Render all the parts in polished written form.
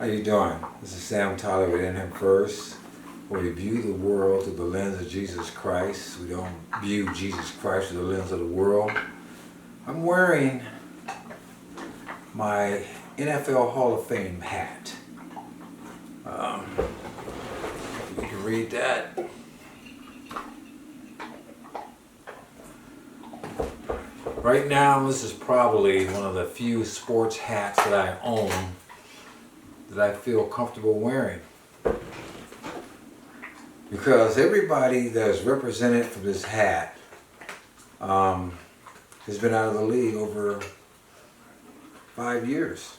How you doing? This is Sam Tyler with In Him First, where we view the world through the lens of Jesus Christ. We don't view Jesus Christ through the lens of the world. I'm wearing my NFL Hall of Fame hat. You can read that. Right now, this is probably one of the few sports hats that I own that I feel comfortable wearing. Because everybody that is represented for this hat has been out of the league over 5 years.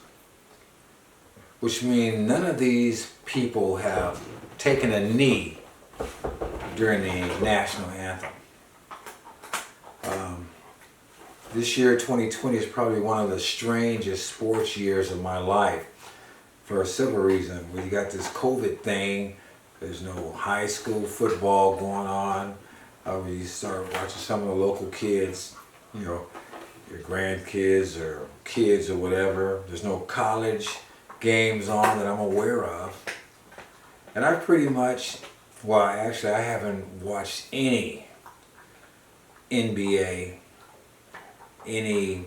Which means none of these people have taken a knee during the national anthem. This year, 2020, is probably one of the strangest sports years of my life for several reasons. We got this COVID thing. There's no high school football going on. We start watching some of the local kids, your grandkids or kids or whatever. There's no college games on that I'm aware of. And I pretty much, I haven't watched any NBA, any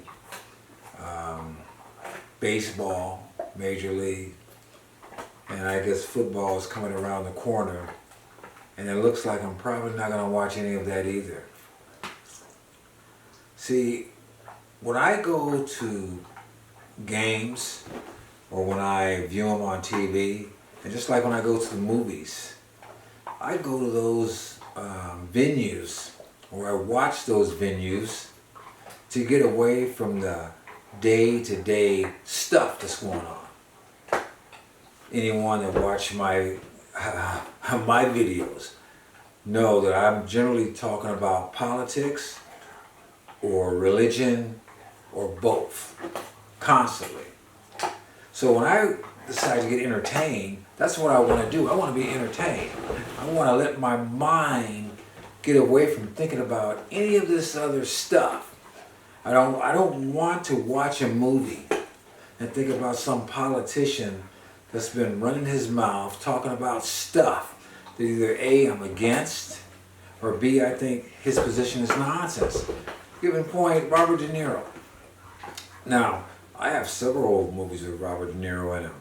baseball, Major League, and I guess football is coming around the corner, and it looks like I'm probably not going to watch any of that either. See, when I go to games or when I view them on TV, and just like when I go to the movies, I go to those venues, or I watch those venues to get away from the day-to-day stuff that's going on. Anyone that watch my my videos know that I'm generally talking about politics or religion or both, constantly. So when I decide to get entertained, that's what I want to do. I want to be entertained. I want to let my mind get away from thinking about any of this other stuff. I don't want to watch a movie and think about some politician that's been running his mouth talking about stuff that either A, I'm against, or B, I think his position is nonsense. Given point, Robert De Niro. Now, I have several old movies with Robert De Niro in them.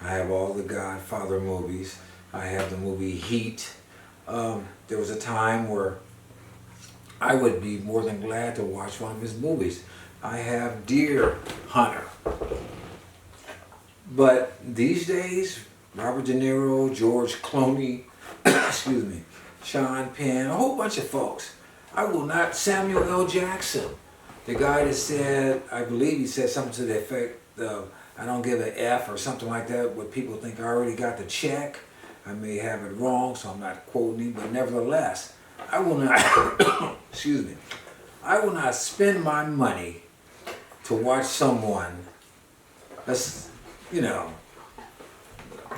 I have all the Godfather movies. I have the movie Heat. There was a time where I would be more than glad to watch one of his movies. I have Deer Hunter. But these days, Robert De Niro, George Clooney, excuse me, Sean Penn, a whole bunch of folks. I will not, Samuel L. Jackson, the guy that said, I believe he said something to the effect of, I don't give an F or something like that, what people think I already got the check. I may have it wrong, so I'm not quoting him, but nevertheless, I will not, excuse me, I will not spend my money to watch someone that's, that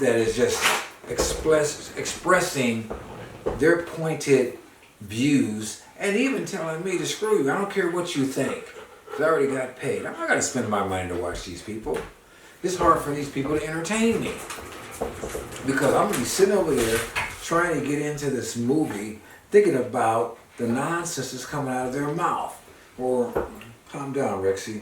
is just expressing their pointed views and even telling me to screw you. I don't care what you think, because I already got paid. I'm not going to spend my money to watch these people. It's hard for these people to entertain me, because I'm going to be sitting over there trying to get into this movie thinking about the nonsense that's coming out of their mouth. Or, calm down, Rexy.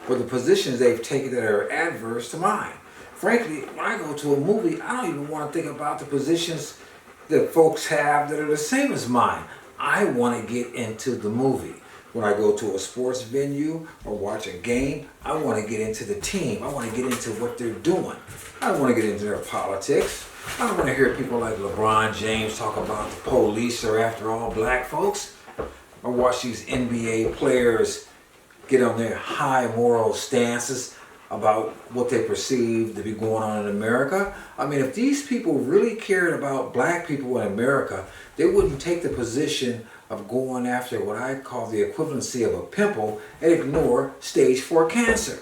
Or the positions they've taken that are adverse to mine. Frankly, when I go to a movie, I don't even want to think about the positions that folks have that are the same as mine. I want to get into the movie. When I go to a sports venue or watch a game, I want to get into the team. I want to get into what they're doing. I don't want to get into their politics. I don't want to hear people like LeBron James talk about the police are after all black folks. Or watch these NBA players get on their high moral stances about what they perceive to be going on in America. I mean, if these people really cared about black people in America, they wouldn't take the position of going after what I call the equivalency of a pimple and ignore stage 4 cancer.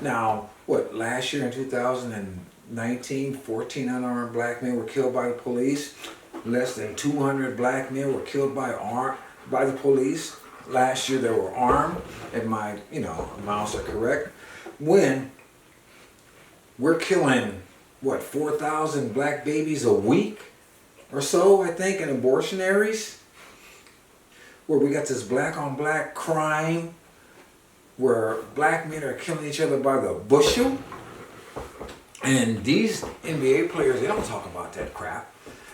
Now, last year in 2019, 14 unarmed black men were killed by the police. Less than 200 black men were killed by the police. Last year they were armed, if my amounts are correct. When we're killing, what, 4,000 black babies a week or so, I think, in abortionaries, where we got this black on black crime, where black men are killing each other by the bushel. And these NBA players, they don't talk about that crap.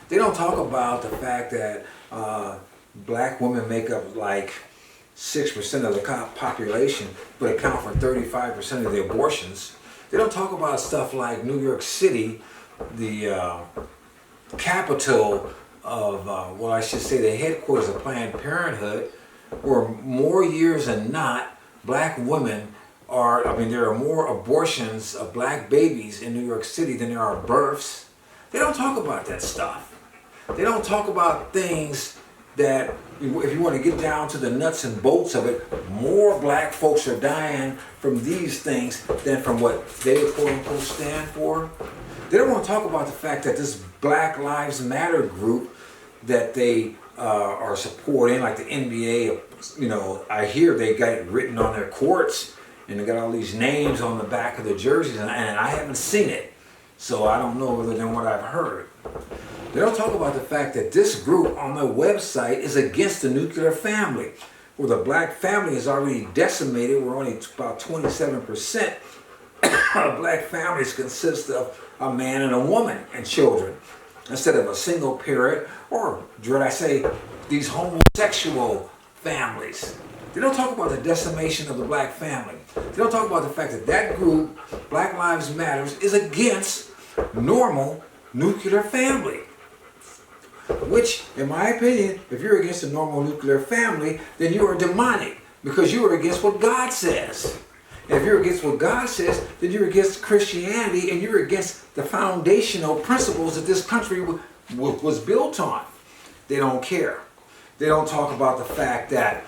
They don't talk about the fact that black women make up like 6% of the population, but account for 35% of the abortions. They don't talk about stuff like New York City, the capital of, well, I should say the headquarters of Planned Parenthood, where more years than not, black women are, I mean, there are more abortions of black babies in New York City than there are births. They don't talk about that stuff. They don't talk about things that, if you want to get down to the nuts and bolts of it, more black folks are dying from these things than from what they quote unquote stand for. They don't want to talk about the fact that this Black Lives Matter group that they are supporting, like the NBA, you know, I hear they got it written on their courts and they got all these names on the back of the jerseys, and I haven't seen it, so I don't know other than what I've heard. They don't talk about the fact that this group on their website is against the nuclear family, where the black family is already decimated. We're only about 27% of black families consist of a man and a woman and children, instead of a single parent, or should I say, these homosexual families. They don't talk about the decimation of the black family. They don't talk about the fact that that group, Black Lives Matters, is against normal nuclear family. Which, in my opinion, if you're against a normal nuclear family, then you are demonic, because you are against what God says. And if you're against what God says, then you're against Christianity, and you're against the foundational principles that this country was built on. They don't care. They don't talk about the fact that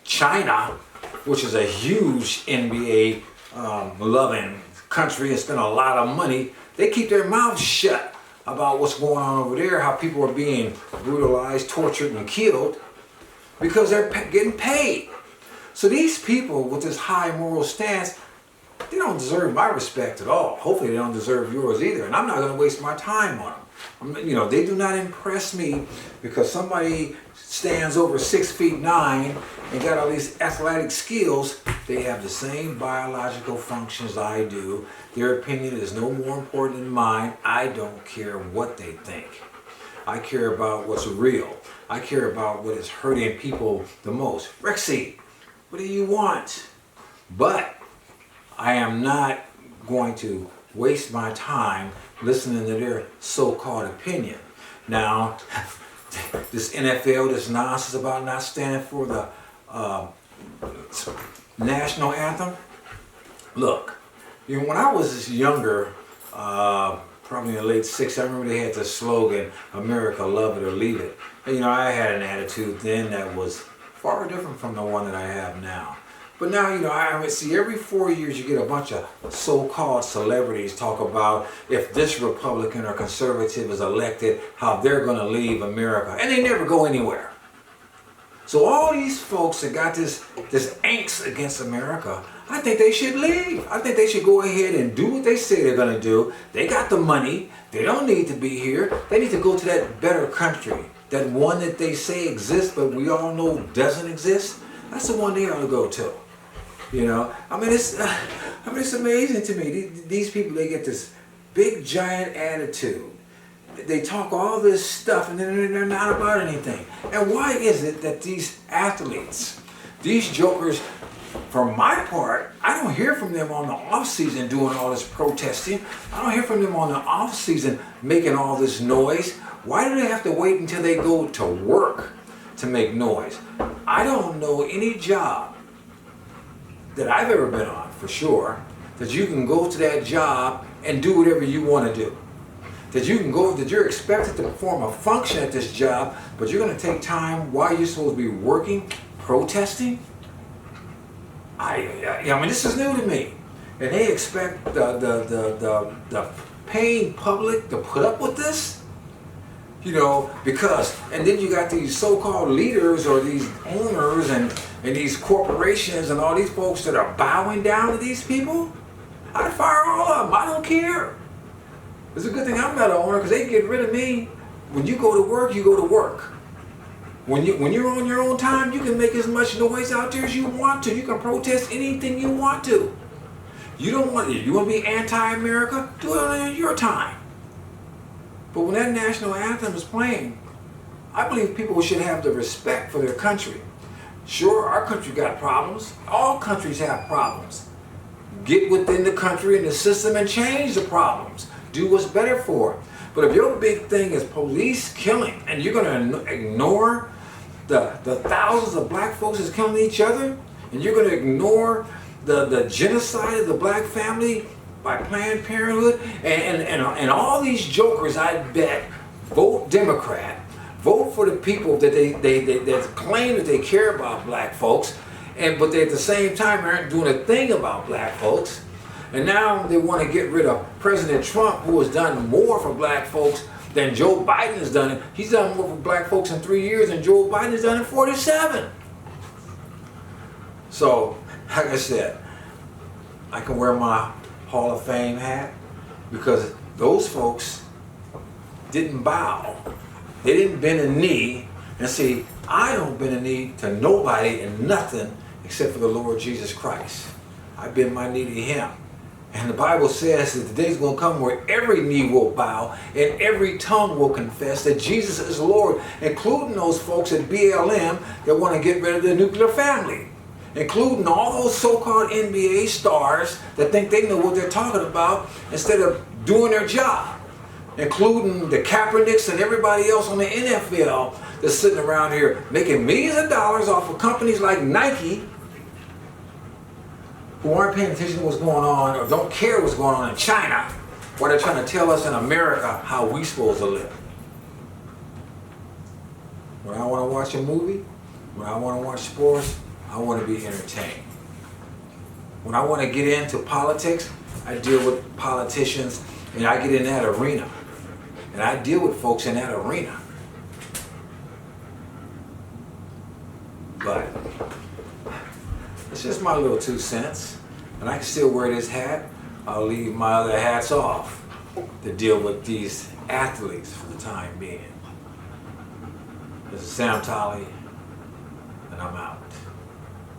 China, which is a huge NBA loving country and spend a lot of money, they keep their mouths shut about what's going on over there, how people are being brutalized, tortured, and killed, because they're getting paid. So these people with this high moral stance, they don't deserve my respect at all. Hopefully they don't deserve yours either, and I'm not going to waste my time on them. You know, they do not impress me because somebody stands over 6'9" and got all these athletic skills. They have the same biological functions I do. Their opinion is no more important than mine. I don't care what they think. I care about what's real. I care about what is hurting people the most. Rexy, what do you want? But I am not going to waste my time listening to their so-called opinion. Now, this NFL, this nonsense about not standing for the national anthem. Look, you know, when I was younger, probably in the late 60s, I remember they had the slogan, America, love it or leave it. And, you know, I had an attitude then that was far different from the one that I have now. But now, you know, I see every 4 years you get a bunch of so-called celebrities talk about if this Republican or conservative is elected, how they're going to leave America. And they never go anywhere. So all these folks that got this angst against America, I think they should leave. I think they should go ahead and do what they say they're going to do. They got the money. They don't need to be here. They need to go to that better country. That one that they say exists, but we all know doesn't exist. That's the one they ought to go to. You know, I mean, it's amazing to me. These people, they get this big giant attitude. They talk all this stuff, and then they're not about anything. And why is it that these athletes, these jokers, for my part, I don't hear from them on the off season doing all this protesting. I don't hear from them on the off season making all this noise. Why do they have to wait until they go to work to make noise? I don't know any job that I've ever been on, for sure, that you can go to that job and do whatever you want to do. That you can go, that you're expected to perform a function at this job, but you're going to take time while you're supposed to be working, protesting. I mean, this is new to me. And they expect the paying public to put up with this? You know, because, and then you got these so-called leaders or these owners and these corporations and all these folks that are bowing down to these people. I'd fire all all of them. I don't care. It's a good thing I'm not an owner because they can get rid of me. When you go to work, you go to work. When you're on your own time, you can make as much noise out there as you want to. You can protest anything you want to. You want to be anti-America? Do it on your time. But when that national anthem is playing, I believe people should have the respect for their country. Sure, our country got problems. All countries have problems. Get within the country and the system and change the problems. Do what's better for it. But if your big thing is police killing and you're going to ignore the thousands of black folks that's killing each other, and you're going to ignore the genocide of the black family by Planned Parenthood, and all these jokers, I bet, vote Democrat, vote for the people that they claim that they care about black folks, but they at the same time aren't doing a thing about black folks. And now they want to get rid of President Trump, who has done more for black folks than Joe Biden has done. He's done more for black folks in 3 years than Joe Biden has done in 47. So, like I said, I can wear my Hall of Fame hat because those folks didn't bow. They didn't bend a knee. And see, I don't bend a knee to nobody and nothing except for the Lord Jesus Christ. I bend my knee to Him. And the Bible says that the day's going to come where every knee will bow and every tongue will confess that Jesus is Lord, including those folks at BLM that want to get rid of the nuclear family, including all those so-called NBA stars that think they know what they're talking about instead of doing their job, including the Kaepernicks and everybody else on the NFL that's sitting around here making millions of dollars off of companies like Nike, who aren't paying attention to what's going on or don't care what's going on in China, while they're trying to tell us in America how we supposed to live. When I want to watch a movie, when I want to watch sports, I want to be entertained. When I want to get into politics, I deal with politicians and I get in that arena. And I deal with folks in that arena. But it's just my little 2 cents. And I can still wear this hat. I'll leave my other hats off to deal with these athletes for the time being. This is Sam Tolley, and I'm out.